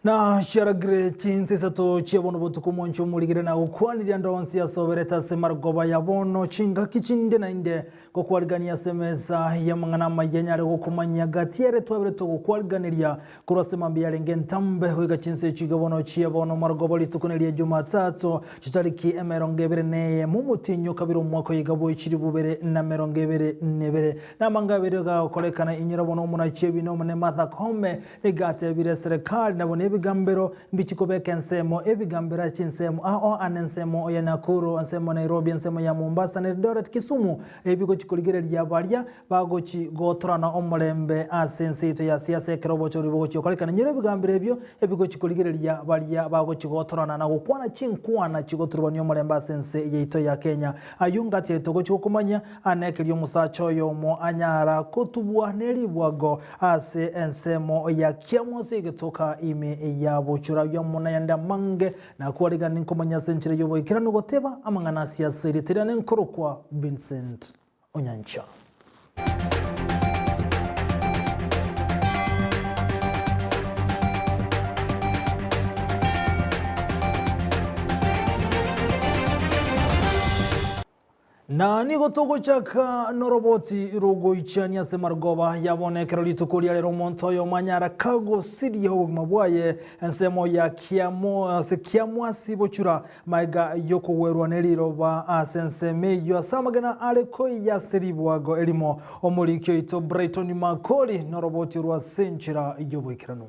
Na Amayia Chinsa Isato chiabono botuku moncho muligire na ukwanirya ndonsi ya sobereta semargoba yabono chinga kichinde na inde kokwarigania semesa ya mangana mayanyare gokumanya gatiere twabere to kokwarganirya kurasema mbiyarenge ntambe hoiga Chinsa chigabono chiabono margoba litukunelia Jumatatu chitariki emerongebere neye mumutinyo kabiro mwako yigabo ichiri bubere na merongebere nebere na mangabere ga kolekana inyirabono muna chebino mune Martha Koome negate bire serikali nabone ebigambero mbichikobeka nsemo ebigambera chinsemo anensemo ya Nakuru nsemo Nairobi nsemo ya Mombasa na Eldoret Kisumu ebigo chikuligere lya barya bagochi gotorana omulembe asensito ya siasa kerobocho ribogochi okolekana nyire ebigambero ebyo ebigo chikuligere lya barya bagochi gotorana na gukwana chinkwana chigoturubanya omulembe asense yeito ya Kenya ayungati etogochi okumanya anekeli omusacho yomo anyara kotubwa neribwago ase ensemo ya kiamose getoka ime ya bochura ya mona yanda mange na kuariga ninkomanya senchire yobo ikirano goteba amangana siasa iritirane nkorokwa Vincent Onyancha. Na nigotogo chaka noroboti rogo ichania semargoba yabone kerolito kulia lero montoyo manyara kago sidi ya mabwaye ensemo ya kiamwasi bochura maiga yoko werwa neliroba asenseme yo samagana aleko ya seribwago elimo omulikyo ito Brighton Makoli noroboti rwa senchira yobo ikiranu.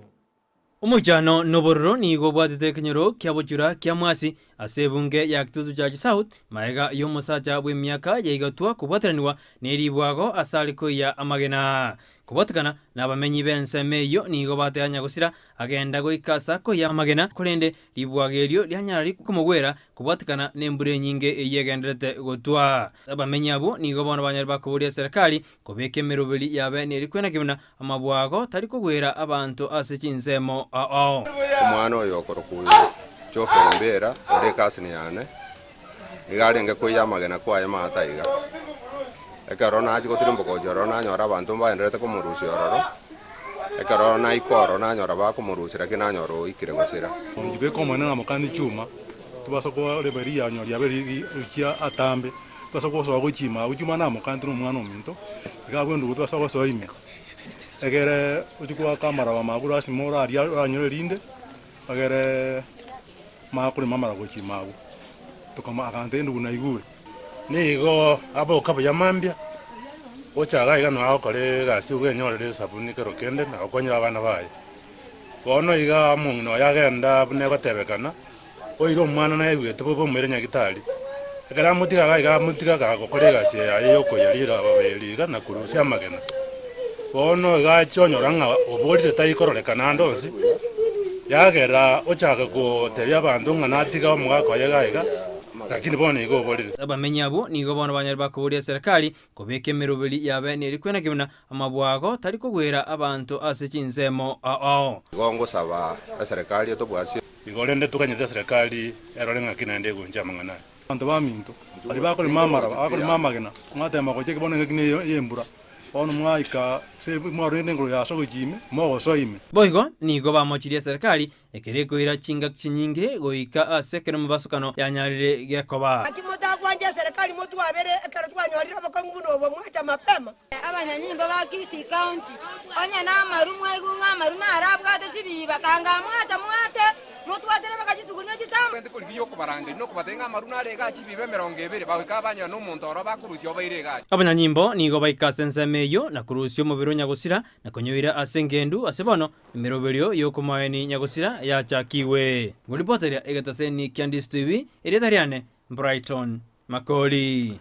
Umujano noborro ni gobwatete kenyoro kyabochura kyamwasi asebunge ya kitutu cha South maiga yomusacha bw'emyaka yaigatwa kubwatanirwa neribwago asaliko ya amagena kubatukana n'abamenyi b'ensemeyo nigo bateganya gusira agenda goikasa ko ya amagena kurende libwagelyo lyanyara kumugwera kubatukana n'embure nyinge eyegenderete gotwa abamenyi abo nigo bono banyari bakuburia serikali kobeke merobeli yabe nerikwena kibuna amabwago tari kugwera abantu ase chinsemo umwana oyo okorokuye chofe mbera ore kasini yane igarenge ko yamagena kwa yamataiga ekarona aji kotirimbo ko jorona nyora abantu mbaenderete ko murusi ororo ekarona ikoro na nyora ba ko murusi rakina nyoro ikire gosira ngibe ko mwana na mukandi chuma tubasa ko leberia nyori yaberi ukia atambe tubasa ko so gochima uchuma na mukandi no mwana ominto igabwe ndu tubasa ko so ime egere uchukua kamera wa maguru asimora ari anyore rinde agere makuri mamara gochima abo tukama akante ndu na igure nigo abo kabo yamambia ochaga igano akore gasi ugenyorere sabuni kero kende na okonyira abana baye bono iga mungno yagenda bune batebekana oiro mwana na yebwete bobo mwerenya gitari ekara mutiga ga mutiga ga gokore gasi ayo ko yarira babeli ga nakurusi amagena bono ga chonyoranga oborire tayikorolekana ndonsi yagera ochaga ko tebya bantu ngana tiga omugako yega lakini bona igo bolire abamenyi abo nigo bono banyari bakuburia serikali kobeke merobeli yabe nerikwena kibuna amabwago tari kugwera abantu ase chinsemo gongo saba serikali tobwasi igolende tukanyete serikali erolenga kinande gunja mangana abantu baminto bari bakore mamagena mwatema ko cheke bona ngine yembura ono mwaika se mwarende ngoro ya sogo jime mo soime boigo nigo bamochiria serikali ekereko ira chinga chinyinge goika asekero mubasukano yanyarire gekoba akimota kwanje serikali motu abere ekero twanyorira bakanguno bo mwacha mapema abanyanyimba bakisi county onya na marumu egunga maruna arabwa techibi bakanga mwacha mwate motu atere bakachisugunya chitambo ende kuligiyo kubaranga no kubatenga maruna rega chibibe 200 bakika banya no montoro bakurusyo bairega abanyanyimbo nigo baika sensemeyo na kurusyo mubiro nyagusira na konyoira asengendu asebono imeroberio yokomaeni nyagusira ya chakiwe nguripoteria egataseni Candice TV eretariane Brighton Makoli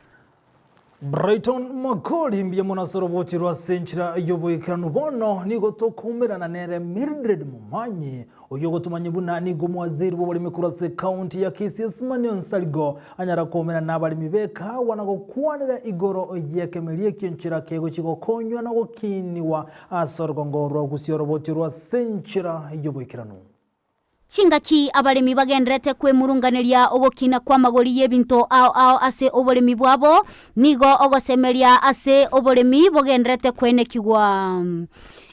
mbye monasoro bochirwa senchira yobo ikiranu bono nigo tokumirana nere Mildred Mumanyi oyo gotumanye buna nigo mwaziri bo bali mikurase county ya Kisii Manion Saligo anyara komera nabali mibeka wanago kwanira igoro yekemelie kinchira kego chigo konywa nago kiniwa asorgo ngoro gusioro bochirwa senchira yobo ikiranu Chingaki abalemi bagendrete kwemurunganiria ogokina kwa magori yebinto ao ase obolemi bwabo nigo ogosemeria ase obolemi bogendrete kwenekigwa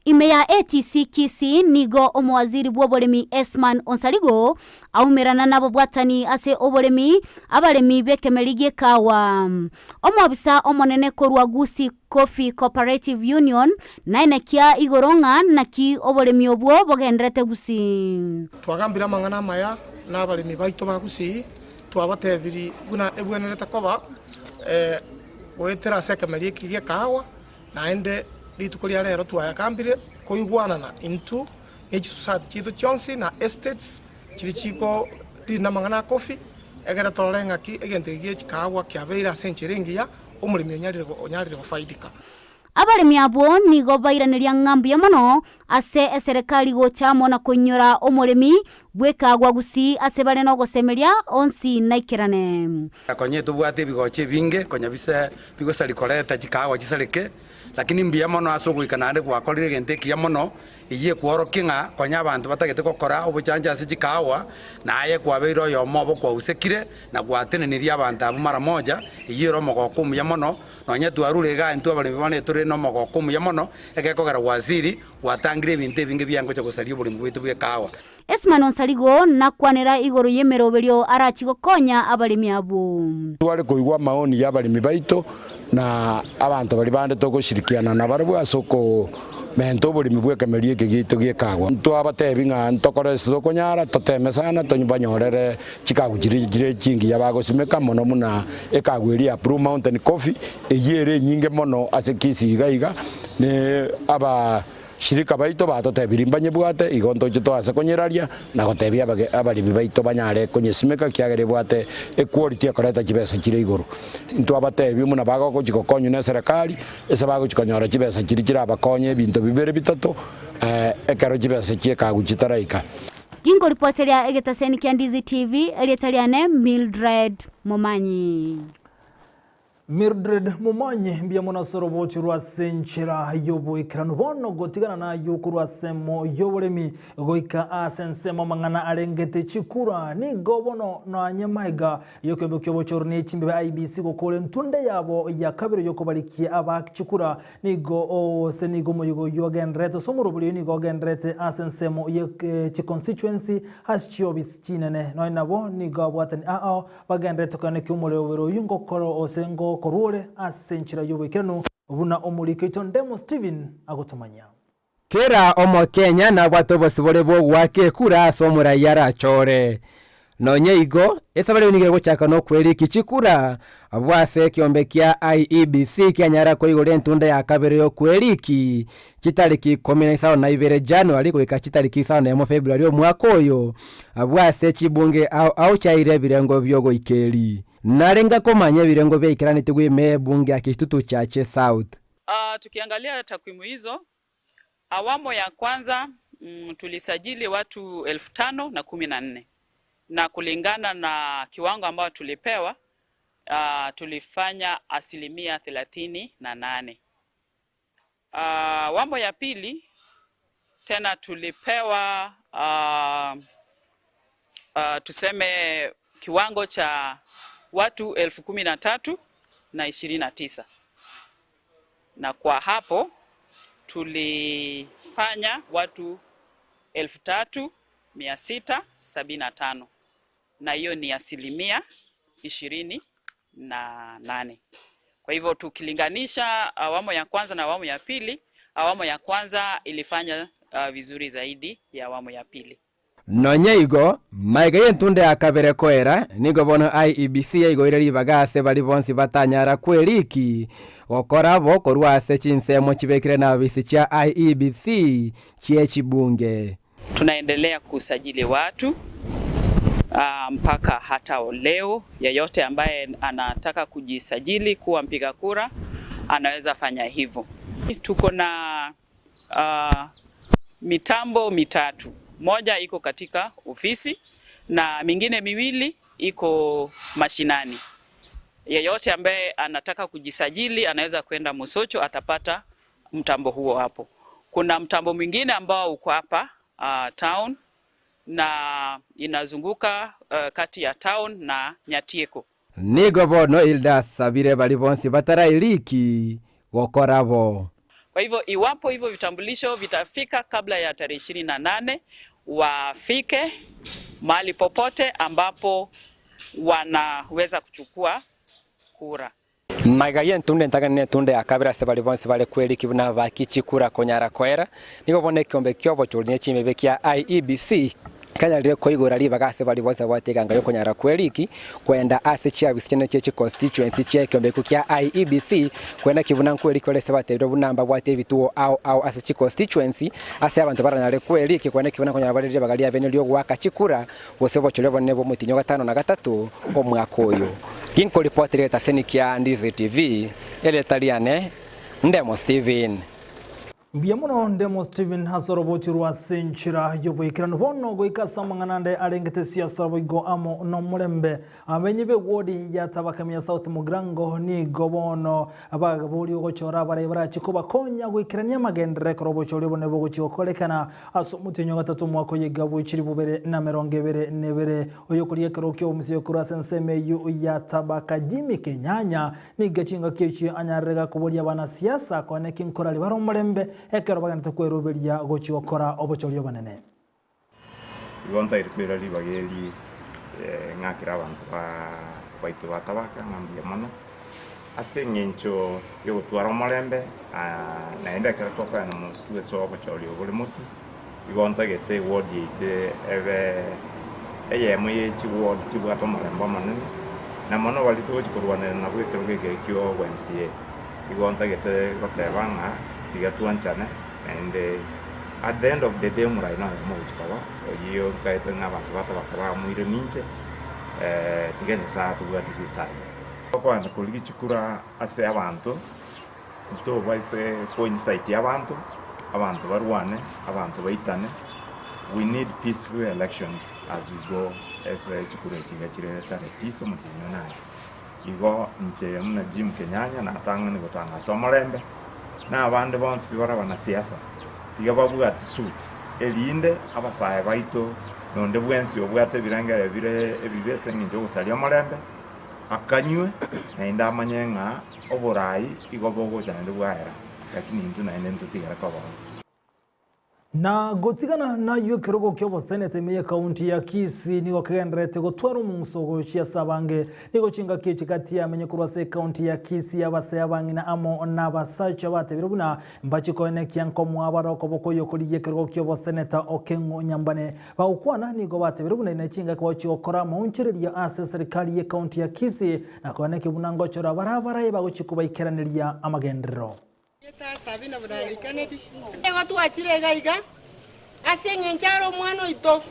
ime ya ATC Kisi nigo omwaziri bw'oboremi Esman Onsaligo aumirana nabo bwatani ase oboremi abaremi bekemerige kawa omwabisa omonene korwa Gusi Coffee Cooperative Union naine kia igoronga naki oboremi obwo bogendrete Gusi twagambira mangana maya n'abaremi baito ba Gusi twabatebiri guna ebwenereta koba wetera sekemerige kigie kawa naende litukoria rero twayakambire koigwanana into each society chito chonsi na estates chirichiko dina mangana coffee egera torenga ki egente gie chikawa kyabeira senchiringia umurimi onyarire gufaidika abaremi abo nigo bairaneria ng'ambu ya mono ase serikali gochamo na kunyora omurimi bwekagwa Gusi ase bare no gosemeria onsi naikirane akonye tubwate bigoche binge konya bise bigosari koreta chikawa chisareke lakini mbia mono asogwikana ande gwakorire gente kia mono iye kworokinga konya abantu batagete kokora obuchanja ase chikawa naye kwabeiro yo mobo kwa usekire na gwateneniria abantu abu mara moja iye ro mogokumu ya mono nonya twarurega into abale bane tore no mogokumu ya mono egekogera waziri watangire ibintu binge byango cyo gusari obulimi bwitu bwekawa Esman Onsaligo nakwanera igoro yemeroberio arachigokonya abalimi abo twari kuigwa maoni y'abalimi baito na abantu bali bande togoshirikiana na barabwa soko mento bulimi bwekemerie kigito giekagwa twabatebinga ntokore sokonyara totemesana tonyibanyorere chikagujire chingi yabagosimeka mono muna ekagweria Blue Mountain Coffee eyere nyinge mono asekisi igaiga ne aba shirika baito batotebirimbanye bwate igonto chito asekonyeraria na gotebia abalimi baito banyare konyesimeka kiagere bwate equality akoreta chibesa chire iguru ntwabatebi muna bago kochikokonyu na serikali ese bago chikonyora chibesa chiri chira bakonye bintu bibere bitato ekaro chibesa chiekaguchitaraika Gingo reporteria egetaseni kia Ndizi TV elietaliane Mildred Momanyi Mildred Mumanyi mbia monasoro bochurwa senchera yobo ikranu bono gotigana na yokurwa semo yoboremi goika asensemo mangana arengete chikura ni gobono na nyamaiga yokebe kyobochoro ne chimbe IBC gokole ntunde yabo ya kabiro yokobalikie aba chikura ni go o senigo moyo yogenreto somurubuli ni gogenrete asensemo ye constituency has chiobis chinene no nabo ni gobwatani bagenreto kane kyumole obero yungo koro osengo korule asenchira yobekeno obuna omuliketo ndemo Steven agotomanya kera omo Kenya na bwato bosibole bwo wake kura somura yara chore nonye igo esabale nige gochaka no kweli kichikura abwase kiombekia IEBC kyanyara ko igole ntunda ya kabere yo kweliki kitariki 17 January ko kitariki 7 February omwaka oyo abwase chibunge au chaire birengo byogo ikeli narenga komanya birengo bya ikiranite gwime bunge akishitutu chache South. Tukiangalia takwimu hizo awamu ya kwanza tulisajili watu 5,014 na kulingana na kiwango ambao tulipewa tulifanya 38%. Awamu ya pili tena tulipewa tuseme kiwango cha watu 13,029 na kwa hapo tulifanya watu 3,675 na hiyo ni 28%. Kwa hivyo tukilinganisha awamu ya kwanza na awamu ya pili, awamu ya kwanza ilifanya vizuri zaidi ya awamu ya pili. Nonye igo maiga yentunde akabere koera nigo bono IEBC igo ireri bagase bali bonsi batanyara kweliki okorabo korwase chinsemo chibekire na bisi cha IEBC chiechibunge. Tunaendelea kusajili watu mpaka hata leo. Yeyote ambaye anataka kujisajili kuwa mpiga kura anaweza fanya hivyo. Tuko na mitambo mitatu. Moja iko katika ofisi na mingine miwili iko mashinani. Yeyote ambaye anataka kujisajili anaweza kwenda Musocho, atapata mtambo huo hapo. Kuna mtambo mwingine ambao uko hapa town na inazunguka kati ya town na Nyatieko. Nigo bono Ilda sabire bali bonsi batarailiki wokorabo. Kwa hivyo iwapo hivyo vitambulisho vitafika kabla ya tarehe 28, wafike mahali popote ambapo wanaweza kuchukua kura. Magayen tunde ntagane tunde akabira sebali bonse bale kweli kibuna bakichi kura konyara kwera niko bone kiombe kyobo chulinye chimebe kya IEBC kanya lire koigora liba gase bali bonse bateganga yo konyara kweliki kwenda ase chia bisikene cheche constituency che kiombe kya IEBC kwenda kibuna kweli kwele sebatebyo bunamba bwate bituo au ase chi constituency ase abantu baranale kweliki kwenda kibuna konyara bali liba galia bene lyo gwaka chikura bose bochule bone bo mutinyo 5 na 3 omwaka oyo Kinko ripoti leta senikia Ndizi TV, ele taliane, Ndemo Steven. Biamuno Ndemo Steven hasorobochirwa senchira yoboikirano bono goikasa manganande arengete siasa boigo amo no mulembe amenyibe wodi ya tabakamia South Mugrango ni gobono abagabuli gochora barebara chikoba konya goikirania magendere korobochori bone bogochiokolekana asumutinyo 3 mwako yigabo chiri bubere na merongebere nebere oyokuriye kerokyo musyo kurasa nseme yu ya tabaka Jimmy Kenyanya ni gachinga kechi anyarega kubolia bana siasa kone kinkorali baro mulembe ekero baganta kweroberia gochiokora obochorio banene igonta irikwira libageri ngakira abantu baitu batabaka ngambia mono asengencho yo twara mulembe naenda kera toka na mutwe so obochorio buli mutu igonta gete wodi ite ebe eyemwe chiwodi chibwato mulembe manene na mono walito chikorwana na bwekero gekyo kwa MCA igonta gete gotebanga tigatuanchane and at the end of the day murai na mochikawa oyo kaita ngabantu batabakaba muire minche tigene saa tugati saa kwa kuligi chikura ase abantu to baise coincide abantu barwane abantu baitane. We need peaceful elections as we go as chikura chigachire taretiso mutinyo igo nche mna Jim Kenyanya na tangani gotanga somolembe na abandi bonse bibara bana siasa tiga babuga tsuit elinde abasaye baito nonde bwensi obwate biranga ebire ebibese ngindo gusalia molembe akanywe na inda manyenga oborai igobogo cyane bwahera lakini intu na ende ntutigara kwa na gotigana na yukerogo kyobo senete meye county ya Kisii nigo kendrete gotwara umunsogo cia sabange nigo chinga kici kati ya menye kurwase county ya Kisii abase abangina amo na basacha batebire buna mbachi koene kyanko mwabaro koboko yokori yekerogo kyobo seneta Okengo Nyambane baukwana nigo batebire buna ine chinga kwa chiokora maunchireria ase serikali ya county ya Kisii na koene kibunango chora barabara bagochikuba ikeraniriya amagendero Sabina budari Kennedy ego tuachire gaiga asenge ncharo mwana ito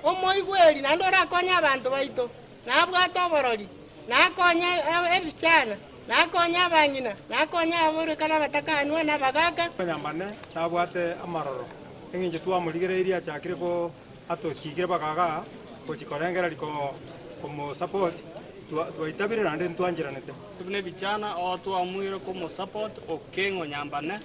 omoigweri nandora konya abantu baito nabwato borori nakonya ebichana nakonya bangina nakonya aburu kana batakanwa nabagaga Nyambane nabwate amaroro enginje twamuligereria chakire ko atokigire bagaga kochikorengera liko como support tuitabire nande ntwanjiranete tubune vijana watu amwire ko support Okengo Nyambane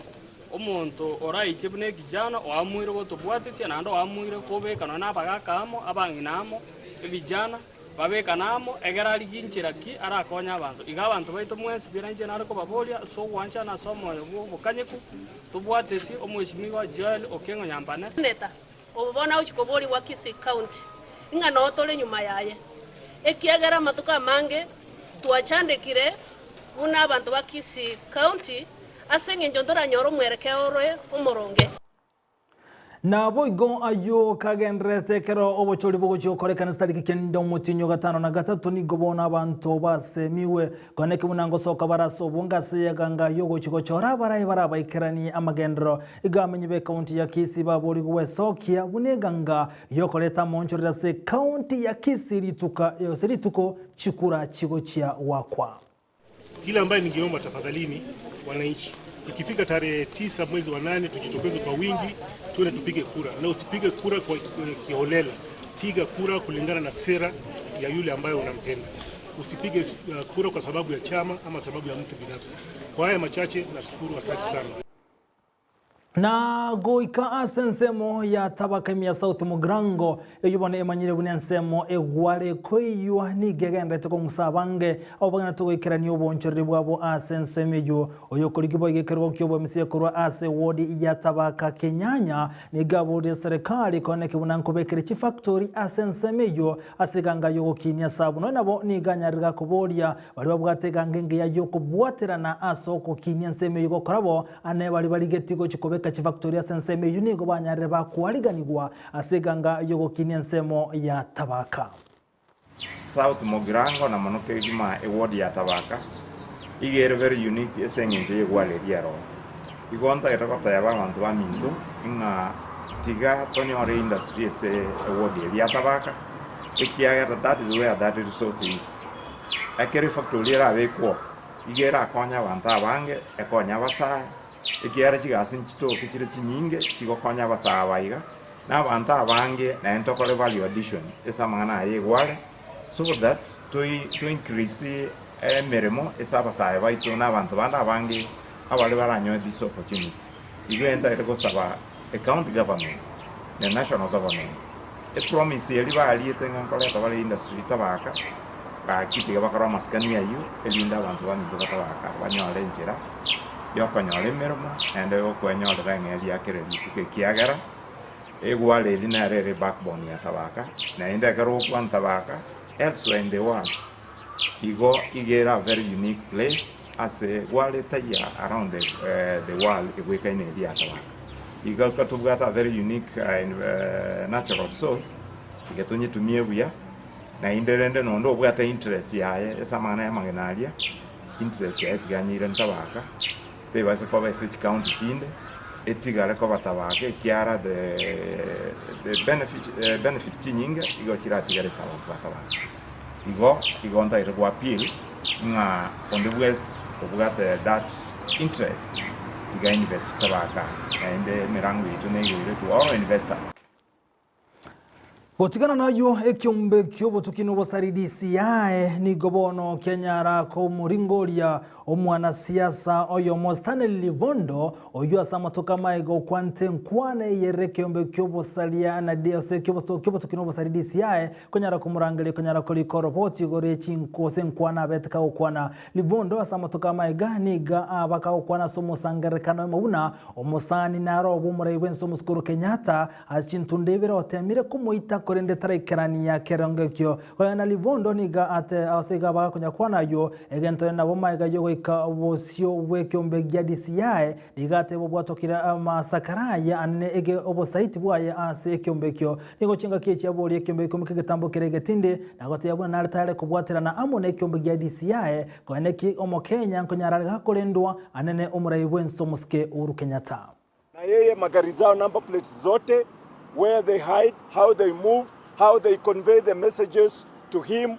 omuntu oraiche bune vijana amwire go tubwatisia nando amwire ko bekana na bagakamo abanginamo vijana babekanamo egerari ginchiraki arakonya abantu iga abantu baito mwesi biranje nariko babolia so wancha na somo bukanyeku tubwatesi omweshimiwa Joel Okengo Nyambane neta obona uchikoboli wa Kisii County ingana otole nyuma yaye ekiagera matuka mange tuachandekire una abantu ba Kisii County asenge njondora nyoro mwerekeo roe umuronge na boigo ayo kagendrete kero obochori bogochi okorekana stariki kendo mutinyo 5 na 3 ni gobona abantu base miwe koneke munango soka baraso bungase yaganga yogo chigochora baraba ikerani amagendro igamenye be county ya Kisii babori gwe sokia buneganga yokoleta monchorira se county ya Kisii rituko chikura chigochia wakwa kila ambaye ningeomba tafadhalini wananchi ikifika tarehe 9 mwezi wa 8 tujitokeze kwa wingi tuone tupige kura na usipige kura kwa kiholela piga kura kulingana na sera ya yule ambaye unampenda usipige kura kwa sababu ya chama ama sababu ya mtu binafsi kwa haya machache nashukuru asante sana Na goika asensemo ya tabaka mia South Mugrango eyubone emanyire bunansemo egware koywa ni gegenda toko musabange obagana to goikirani obonchorere bwabo asensemeyo oyo koligibo gekerwa kyobo misie kurwa ase wodi ya tabaka Kenyanya ni gabo de serikali koneke bunanko bekere chi factory asensemeyo asiganga yogo kinya sabu no nabo ni ganyarira kuboria bali babwatega ngenge ya yoko bwaterana asoko kinya nsemeyo gokorabo ane bali getigo chikobeka chi factory asensemeyo ni go banyarire bakwaliganigwa asiganga yogo kinya nsemo ya tabaka South Mugrango na monoke gima ewodi ya tabaka igere very unique esengenge yegwale diaro igonta etakota ya bantu bamintu inga tiga tonyore industry ese ewodi ya tabaka ikiaga that is where that resource is akere factory era beko igera akonya bantu abange ekonya basa ikiara chigasin chito kichire chinyinge chigokonya basa abaiga na bantu abange na entokole value addition esa mangana yegwale so that to increase meremo esaba sae baito na abantu banda bangi abali baranyo this opportunity igenda ito saba a county government the national government a promise yali bali etenga nkole tabali industry tabaka ba kiti bakara maskani ayu elinda abantu bani tabaka banyole njira yokonyole meremo and yokonyole rangi yakere lituke kiagara egwale linarere backbone ya tabaka na enda karo kwan tabaka elsewhere in the world. You get a very unique place as a wale taya around the world. We can you got a very unique natural resource. You get only to me we are. Na independent no no we interest ya esa mana ya mangenalia interest ya tigani tabaka. They was a cover such county chinde. Etigara cover tabaka kiara the benefit chinyinga igo chira tigare sawa tabaka. Igo nta ito appeal nga on the west obugate that interest tiga invest tabaka and mirango ito ne to all investors. Gotigana nayo ekyombe kyobo tukino bosaridisi yae ni gobono Kenyara ko muringoria omwana siasa oyo Mostane Livondo oyo asamatoka maigo kwante nkwane yere kyombe kyobo salia na diose kyobo tukino bosaridisi yae Kenyara ko murangale Kenyara ko likoroboti gore chinko senkwana betka okwana Livondo asamatoka maiga niga abaka okwana somo sangarekano mauna omosani naro obumuraiwe nso muskuru Kenyatta achintundebera otemire kumuita korende taraikirani ya kerongekyo na Livondo niga ate asega baka kunya kwana yo egento na bomaiga yogo ikabosio wekyombe gyadisi yae ligate bobwatokira masakaraya ane ege obosaiti bwaye ase ekyombekyo nigo chinga kichi abori ekyombekyo mukegetambo keregetinde nagote yabona naritare kubwatira na amone ekyombe gyadisi yae kwaneki omo Kenya nkonyara gakolendwa anene omuraiwe nso muske Uhuru Kenyatta na yeye magari zao number plates zote where they hide, how they move, how they convey the messages to him,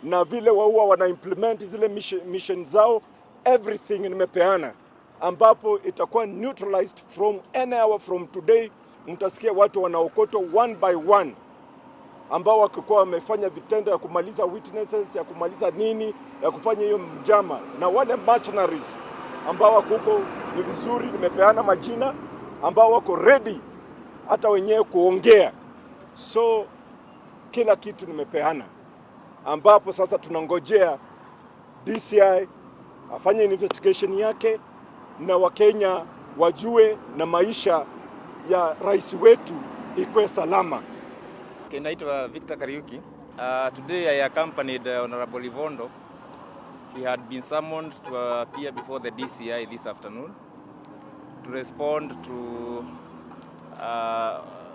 na vile wao wana implement zile mission zao, everything nimepeana, ambapo itakuwa neutralized from any hour from today. Mtasikia watu wanaokotwa one by one, ambao wakikuwa wamefanya vitendo ya kumaliza witnesses, ya kumaliza nini, ya kufanya hiyo mjama, na wale mercenaries ambao wako huko ni vizuri, nimepeana majina ambao wako ready hata wenyewe kuongea. So kila kitu nimepeana, ambapo sasa tunangojea DCI afanye investigation yake na Wakenya wajue na maisha ya rais wetu ikuwe salama. Naitwa Victor Kariuki. Today I accompanied Honorable Livondo. He had been summoned to appear before the DCI this afternoon to respond to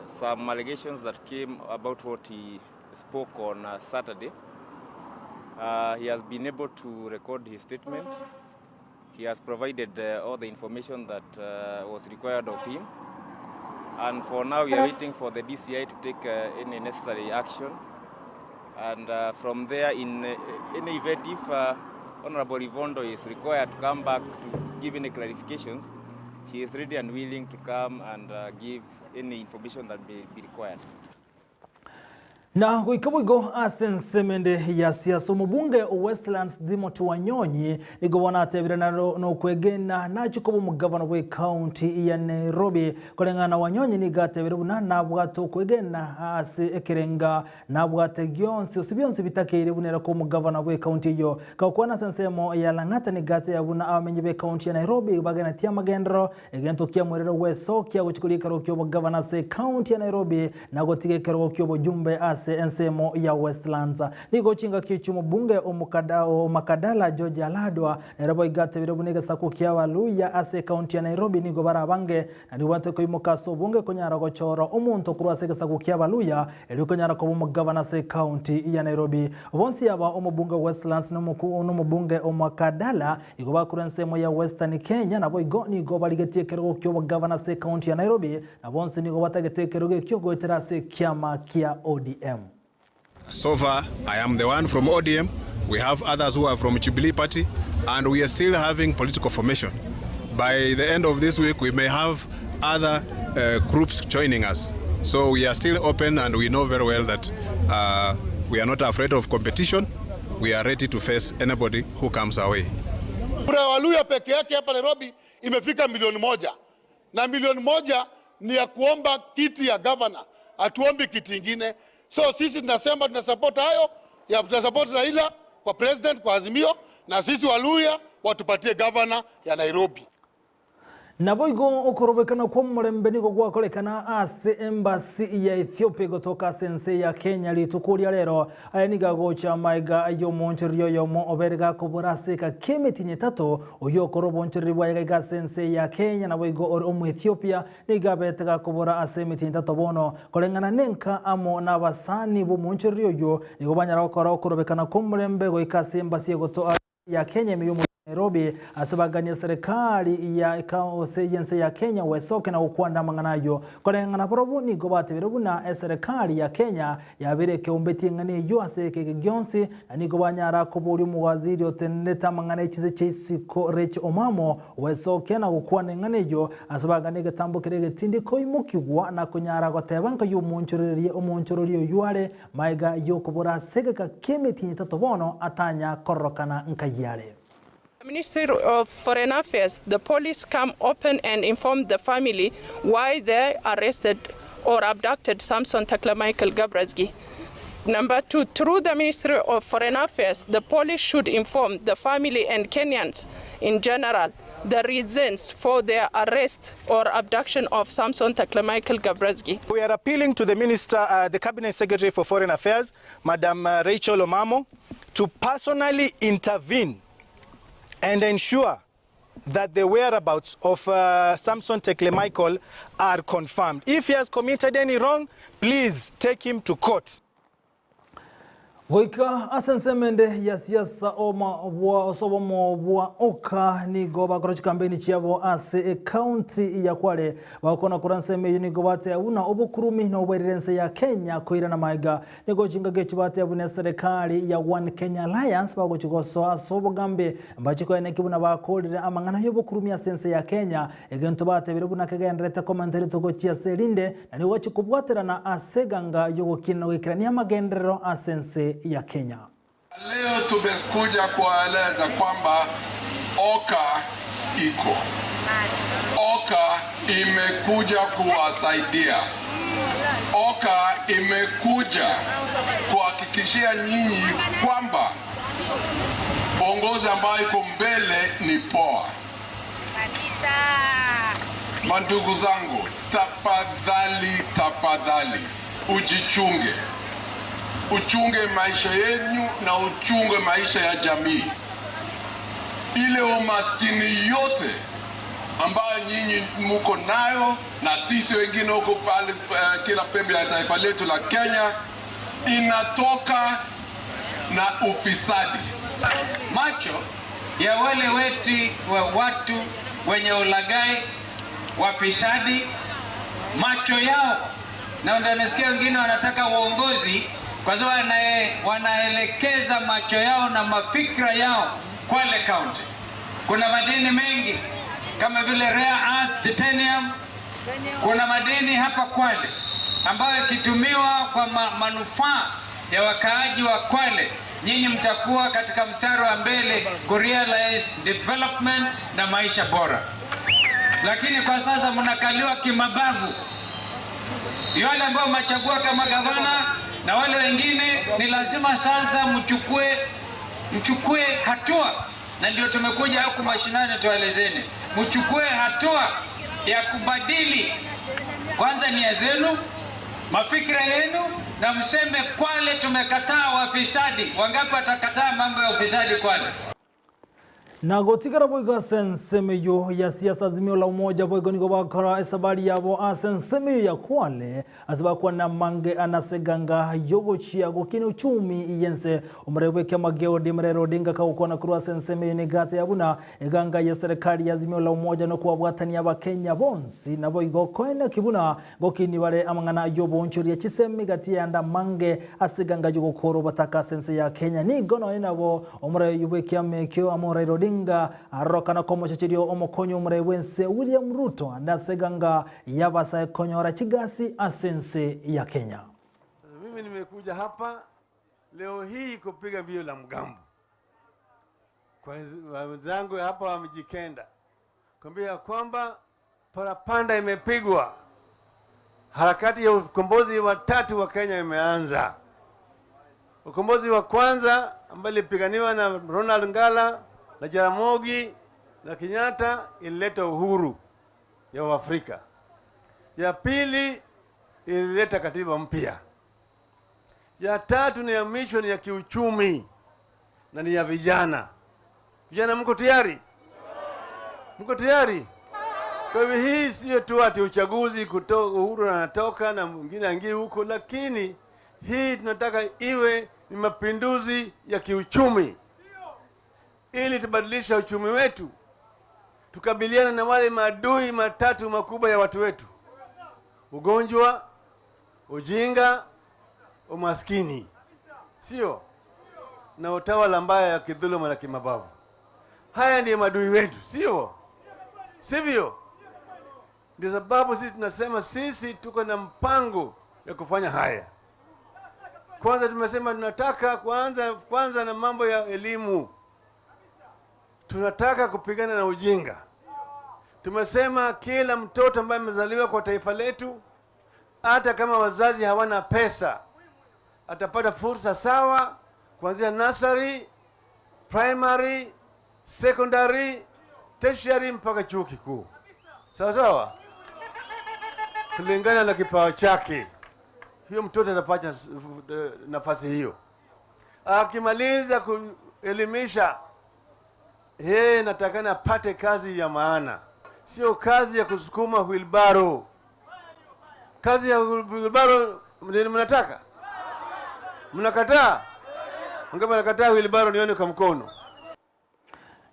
some allegations that came about what he spoke on Saturday. He has been able to record his statement. He has provided all the information that was required of him. And for now, we are waiting for the DCI to take any necessary action. And from there, in any event, if Honorable Livondo is required to come back to give any clarifications, he is ready and willing to come and give any information that may be required. Na kuikabuigo asensemende ya siasa mubunge Westlands Dimoti Wanyonyi nigo wanatebira no kwegena na chikobo mugavana we county ya Nairobi kolengana Wanyonyi nigatebira buna nabwato kwegena ase ekerenga nabwate gyonse osibionse bitakere bunera ko mugavana we county yo kakwana sensemo ya Langata nigate ya buna amenye be county ya Nairobi bagana tia magendro egento kya mwerero we sokya guchikulika rokyo mugavana se county ya Nairobi nagotige rokyo bojumbe ensemo ya Westlands nigo chinga kichu mubunge Makadala George Aladwa nerabo igate birobunega sakukia waluya ase county ya Nairobi nigo barabange na niwante ko imukaso bunge konyara gochora omuntu kurwase sakukia waluya eliko nyara ko mugavana se county ya Nairobi bonsi aba omubunge Westlands no mubunge Makadala igo bakurensemo ya Western Kenya nabo igo nigo baligetie kergo kyo mugavana se county ya Nairobi na bonsi nigo batagete kergo kyo goetera se kiama kia ODM. So far, I am the one from ODM. We have others who are from Jubilee Party, and we are still having political formation. By the end of this week, we may have other groups joining us. So we are still open, and we know very well that we are not afraid of competition. We are ready to face anybody who comes our way. Kura Waluya peke yake hapa Nairobi imefika 1,000,000. Na 1,000,000 ni ya kuomba kiti ya governor. Atuombi kiti ingine. So sisi tunasema tunasupport hayo, ya tunasupport Raila kwa president kwa Azimio, na sisi Waluya watupatie governor ya Nairobi. Naboigo okorobekana kwa murembe niko gwakolekana ase embassy ya Ethiopia gotoka sense ya Kenya litukuria rero ayaniga gocha maiga yo moncherio yo mo oberga koborase ka kemeti nyetato oyo koroboncheri bwa ga sense ya Kenya naboigo omu Ethiopia niga betega kobora ase meti nyetato bono kolengana nenka amo nabasani bo moncherio yo nigo banyara okorobekana kwa murembe go ikase embassy goto ya Kenya miyo Nairobi asabagania serikali ya yense ya Kenya wesoke na ukwanda manganayo kolengana probu ni gobateberebu na serikali ya Kenya yabireke umbeti ngane yo aseke gyonsi ni gobanyara kuburi mu waziri oteneta mangana ikize cyisiko Rech Omamo wesoke na ukwanda ngane yo asabagania gatambukire getindi ko imukigwa na kunyara gotebanka yo munchorori yuare maiga yo kubura sege ka kemeti nyitatobono atanya korokana nkayare. Ministry of Foreign Affairs, the police come open and inform the family why they arrested or abducted Samson Takla Michael Gabrazgi. Number 2, through the Ministry of Foreign Affairs, the police should inform the family and Kenyans in general the reasons for their arrest or abduction of Samson Takla Michael Gabrazgi. We are appealing to the Minister, the Cabinet Secretary for Foreign Affairs, Madam Rachel Omamo, to personally intervene and ensure that the whereabouts of Samson Takle Michael are confirmed. If he has committed any wrong, please take him to court. Goika asensemende ya siasa osobomo bwa oka ni goba korochi kampeni chiabo ase county ya Kwale bakona kuranseme ni gobate una obukurumi na oberense ya Kenya koira na maiga ni gochinga gechibate abune serikali ya One Kenya Alliance bagochigoso asobogambe mbachiko enekibuna bakolire amangana yobukurumi asense ya Kenya egento bate birubuna kagendreta commentary togochia selinde na ni wachikubwatera na aseganga yogokina wikirania magendero asense ya Kenya. Leo tumekuja kueleza kwamba OKA iko. OKA imekuja kuwasaidia. OKA imekuja kuhakikishia nyinyi kwamba uongozi ambao iko mbele ni poa. Mandugu zangu, tafadhali ujichunge. Uchunge maisha yenu na uchunge maisha ya jamii. Ile umaskini yote ambayo nyinyi muko nayo na sisi wengine huko pale kila pembe ya taifa letu la Kenya inatoka na ufisadi. Macho ya wale watu wenye ulaghai, wafisadi, macho yao, na ndio nasikia wengine wanataka uongozi kwa sababu wanaelekeza macho yao na mafikra yao Kwale County. Kuna madini mengi kama vile rare earth, titanium. Kuna madini hapa Kwale ambayo ikitumiwa kwa manufaa ya wakaaji wa Kwale, nyinyi mtakuwa katika mstari wa mbele kurealize development na maisha bora. Lakini kwa sasa mnakaliwa kimabavu. Wale ambao machagua kama gavana na wale wengine ni lazima sasa mchukue hatua, na ndio tumekuja huku mashinani tuelezeni. Mchukue hatua ya kubadili kwanza nia zenu, mafikira yenu, na mseme Kwale tumekataa wafisadi. Wangapi watakataa mambo ya ufisadi Kwale? Na gotigara boiga sensemeyo ya siasa Azimio la Umoja boigo niko bakora esabari yabo asensemeyo ya Kwale asibakwa na mange anaseganga yogochia gokini uchumi iyense umrewe kama geodi mrero dinga kaukona kurwa sensemeyo negate yabuna eganga ya serikali ya Azimio la Umoja no kuwabwatani ya Kenya bonsi na boigo koena kibuna gokini wale amangana yobo nchuri ya chisemi gati ya anda mange aseganga yogokoro bataka sense ya Kenya ni gono enabo umrewe kama kio amorero dinga arokana komo chachirio omokonyo mrewense William Ruto andaseganga yabasa konyora chigasi asense ya Kenya. Mimi nimekuja hapa leo hii kupiga mbio la mgambo kwa wenzangu hapa wamejikenda kwambia kwamba parapanda imepigwa, harakati ya ukombozi wa tatu wa Kenya imeanza. Ukombozi wa kwanza ambao ulipiganiwa na Ronald Ngala na Jaramogi na Kenyatta ilileta uhuru ya Afrika. Ya pili ilileta katiba mpya. Ya tatu ni ya mission ya kiuchumi na ni ya vijana. Vijana mko tayari? Mko tayari? Kwa hivyo hii sio tu ati uchaguzi kutoka uhuru anatoka na mwingine aingie huko, lakini hii tunataka iwe ni mapinduzi ya kiuchumi ili tubadilisha uchumi wetu, tukabiliana na wale maadui matatu makubwa ya watu wetu: ugonjwa, ujinga, umaskini, sio na utawala mbaya ya kidhuluma na kimabavu. Haya ndiyo maadui wetu, sivyo? Ndio sababu sisi tunasema sisi tuko na mpango ya kufanya haya. Kwanza tumesema tunataka kwanza na mambo ya elimu. Tunataka kupigana na ujinga. Tumesema kila mtoto ambaye amezaliwa kwa taifa letu, hata kama wazazi hawana pesa, atapata fursa sawa kuanzia nursery, primary, secondary, tertiary mpaka chuo kikuu. Sawa? Kulingana na kipawa chake. Hiyo mtoto atapata nafasi hiyo. Akimaliza kuelimisha, natakana apate kazi ya maana, sio kazi ya kusukuma wheelbarrow. Kazi ya wheelbarrow mnataka? Mnakataa? Ngapi mnakataa wheelbarrow? Nione kwa mkono.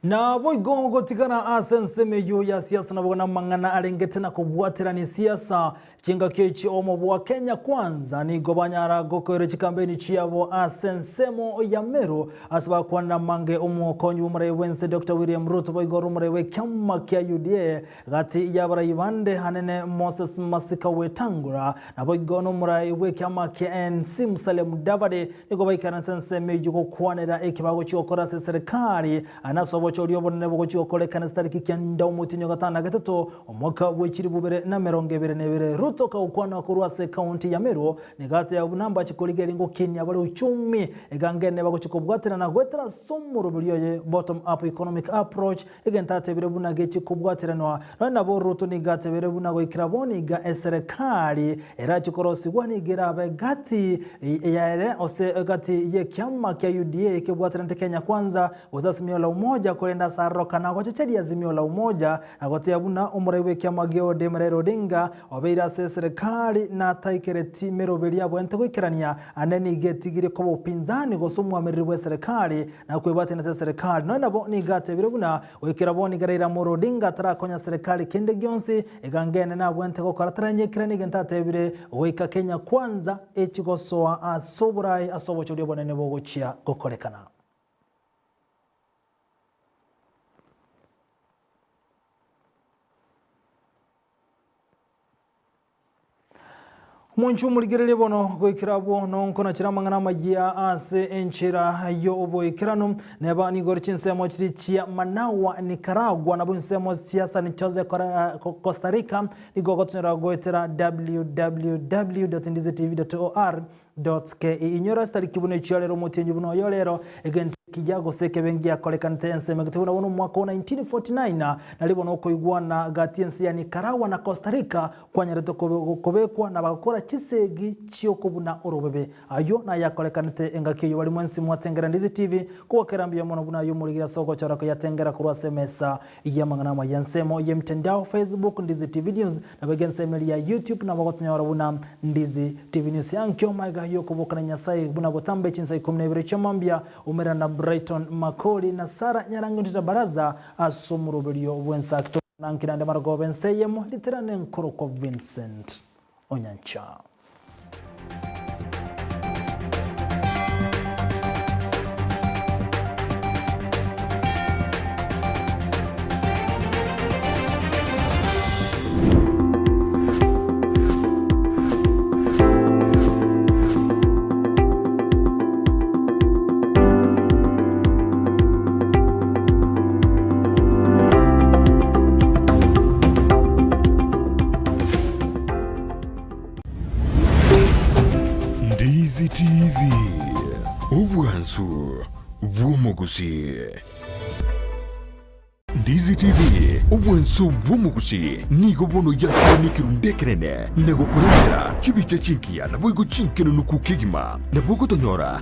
Na boigongo tigana asensemeyo ya siasa na bwana mangana arengete na kubwatira ni siasa chinga kechi omo bwa Kenya kwanza ni gobanyara gokore chikambeni chiabo asensemo ya Meru asaba kwana mange omukonyu mrewense Dr. William Ruto boigoro mrewe kama kya UDA gati ya barayibande hanene Moses Masika Wetangura na boigono mrewe kama kya NC Musalem Davade niko baikana sensemeyo gokwanera ekibago chokora serikali anasobo choriyo bonne bogo chokolekana stariki kyanda umutinyo gatana gatatu omwaka wechiri bubere na meronge bere nebere Ruto ka ukwana kurwase county ya Meru nigate ya bunamba chikoligeri ngo Kenya bale uchumi egangene bago chikobwatira na gwetera somuro biliye bottom up economic approach egentate bere bunage chikobwatira no na bo Ruto nigate bere bunago ikiraboni ga serikali era chikorosi gwani girabe gati yaere ose gati ye kyama kya UDA kibwatira nte Kenya kwanza Azimio la Umoja kwenda saroka na gochecheria Azimio la Umoja na gotea buna umrewe kya mageo de mrero dinga obeira serikali na taikereti meroberia bwente gwikirania aneni getigire ko upinzani gosomwa merirwe serikali na kwebate na serikali no nabo ni gate birabuna wekiraboni gareira morodinga tarakonya serikali kende gyonsi egangene na bwente go karataranye kirani gentate bire weka Kenya kwanza echigosoa asoburai asobochorio bonene bogochia gokorekana. Munchu muligirele bono goikira bono nkona chiramangana magia ase enchira yo oboikirano neba ni gorchinsemo chirichia Manawa Nicaragua na bunsemo siasa ni Jose Costa Rica ni gogotsera goetera www.ndizitv.or.ke inyora stari kibune chialero mutenju buno yolero egenti kijago seke bengi akolekante enseme gituna bono mwaka 1949 na libono okoigwana gatiensi ya Nicaragua na Costa Rica kwanyereto kobekwa na bagakora chisegi chiokobuna orobebe ayo na yakolekante engakiyo bali mwensi mwatengera Ndizi TV kwa kerambia mono buna yumuligira soko charako yatengera kurwa semesa yamangana mayansemo yemtandao Facebook Ndizi TV News na begenseme ya YouTube na bagotnya buna Ndizi TV News yankyo maiga yo kubokana nyasai buna botambe Chinsa 12 chamambia umera na Brighton Makoli na Sara Nyaranguntita baraza asomurubelio wensa kito nankirande Margo Benseyemo literane Nkoroko Vincent Onyancha. Ndizi TV Ubwansu Bwumugusi. Ndizi TV Ubwansu Bwumugusi nigo bono yako nikirundekerene nego kurendera chibiche chinkia na boigo chinkeno nukukigima na bogo tonyora